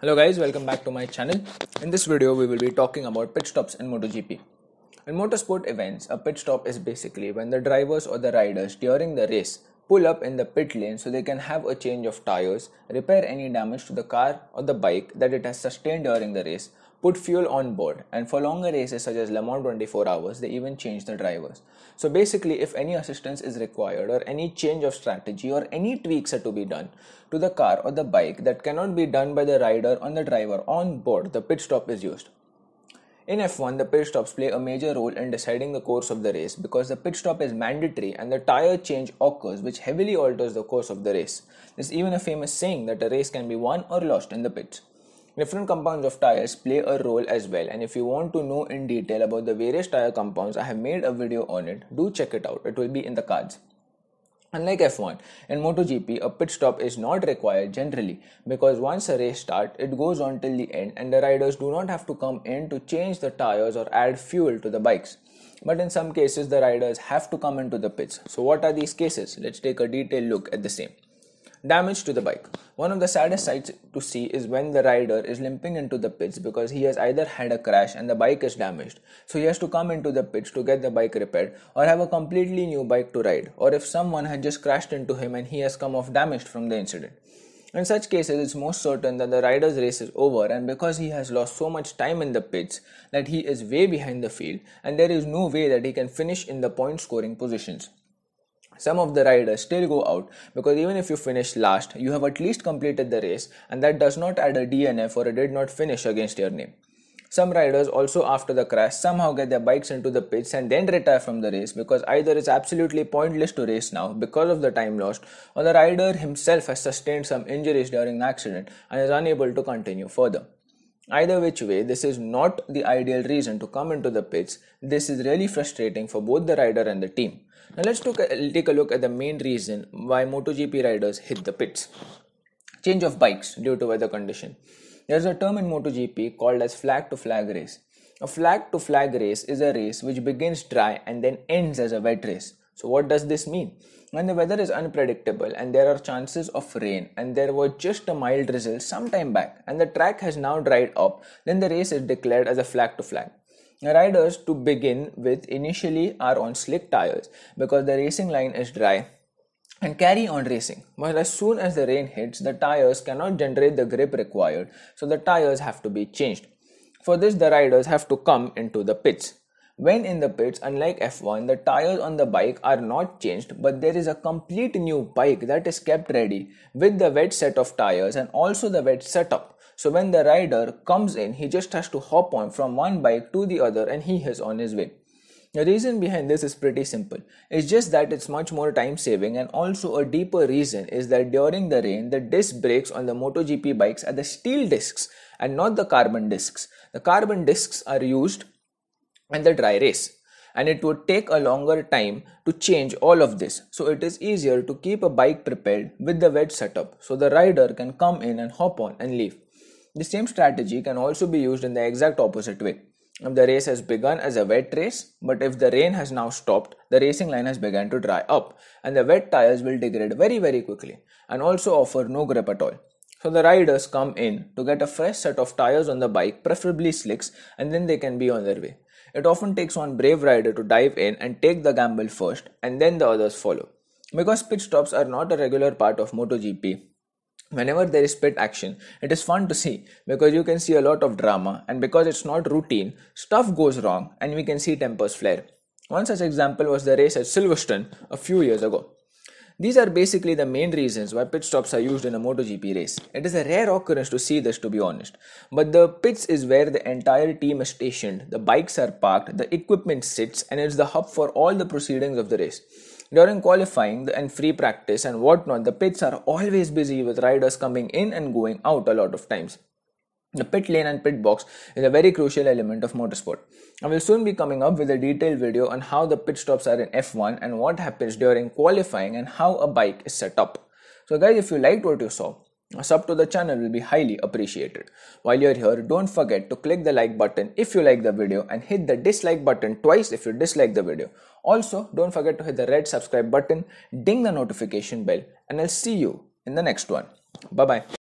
Hello guys, welcome back to my channel. In this video, we will be talking about pit stops in MotoGP. In motorsport events, a pit stop is basically when the drivers or the riders during the race pull up in the pit lane so they can have a change of tires, repair any damage to the car or the bike that it has sustained during the race, put fuel on board, and for longer races such as Le Mans 24 hours, they even change the drivers. So basically, if any assistance is required or any change of strategy or any tweaks are to be done to the car or the bike that cannot be done by the rider or the driver on board, the pit stop is used. In F1, the pit stops play a major role in deciding the course of the race because the pit stop is mandatory and the tire change occurs which heavily alters the course of the race. There's even a famous saying that a race can be won or lost in the pits. Different compounds of tires play a role as well, and if you want to know in detail about the various tire compounds, I have made a video on it. Do check it out, it will be in the cards. Unlike F1, in MotoGP, a pit stop is not required generally because once a race starts, it goes on till the end and the riders do not have to come in to change the tires or add fuel to the bikes. But in some cases, the riders have to come into the pits. So what are these cases? Let's take a detailed look at the same. Damage to the bike. One of the saddest sights to see is when the rider is limping into the pits because he has either had a crash and the bike is damaged, so he has to come into the pits to get the bike repaired or have a completely new bike to ride, or if someone had just crashed into him and he has come off damaged from the incident. In such cases, it's most certain that the rider's race is over, and because he has lost so much time in the pits that he is way behind the field and there is no way that he can finish in the point scoring positions. Some of the riders still go out because even if you finish last, you have at least completed the race and that does not add a DNF or a did not finish against your name. Some riders also after the crash somehow get their bikes into the pits and then retire from the race because either it's absolutely pointless to race now because of the time lost, or the rider himself has sustained some injuries during the accident and is unable to continue further. Either which way, this is not the ideal reason to come into the pits. This is really frustrating for both the rider and the team. Now let's take a look at the main reason why MotoGP riders hit the pits. Change of bikes due to weather condition. There's a term in MotoGP called as flag to flag race. A flag to flag race is a race which begins dry and then ends as a wet race. So what does this mean? When the weather is unpredictable and there are chances of rain and there was just a mild drizzle some time back and the track has now dried up, then the race is declared as a flag to flag. The riders to begin with initially are on slick tires because the racing line is dry and carry on racing. But as soon as the rain hits, the tires cannot generate the grip required, so the tires have to be changed. For this, the riders have to come into the pits. When in the pits, unlike F1, the tires on the bike are not changed, but there is a complete new bike that is kept ready with the wet set of tires and also the wet setup. So when the rider comes in, he just has to hop on from one bike to the other and he is on his way. The reason behind this is pretty simple. It's just that it's much more time saving, and also a deeper reason is that during the rain, the disc brakes on the MotoGP bikes are the steel discs and not the carbon discs. The carbon discs are used in the dry race, and it would take a longer time to change all of this, so it is easier to keep a bike prepared with the wet setup so the rider can come in and hop on and leave. The same strategy can also be used in the exact opposite way. If the race has begun as a wet race, but if the rain has now stopped, the racing line has begun to dry up and the wet tires will degrade very quickly and also offer no grip at all. So the riders come in to get a fresh set of tires on the bike, preferably slicks, and then they can be on their way. It often takes one brave rider to dive in and take the gamble first, and then the others follow. Because pit stops are not a regular part of MotoGP, whenever there is pit action, it is fun to see because you can see a lot of drama, and because it's not routine, stuff goes wrong and we can see tempers flare. One such example was the race at Silverstone a few years ago. These are basically the main reasons why pit stops are used in a MotoGP race. It is a rare occurrence to see this, to be honest. But the pits is where the entire team is stationed, the bikes are parked, the equipment sits, and it's the hub for all the proceedings of the race. During qualifying and free practice and whatnot, the pits are always busy with riders coming in and going out a lot of times. The pit lane and pit box is a very crucial element of motorsport. I will soon be coming up with a detailed video on how the pit stops are in F1 and what happens during qualifying and how a bike is set up. So guys, if you liked what you saw, a sub to the channel will be highly appreciated. While you're here, don't forget to click the like button if you like the video and hit the dislike button twice if you dislike the video. Also, don't forget to hit the red subscribe button, ding the notification bell, and I'll see you in the next one. Bye bye.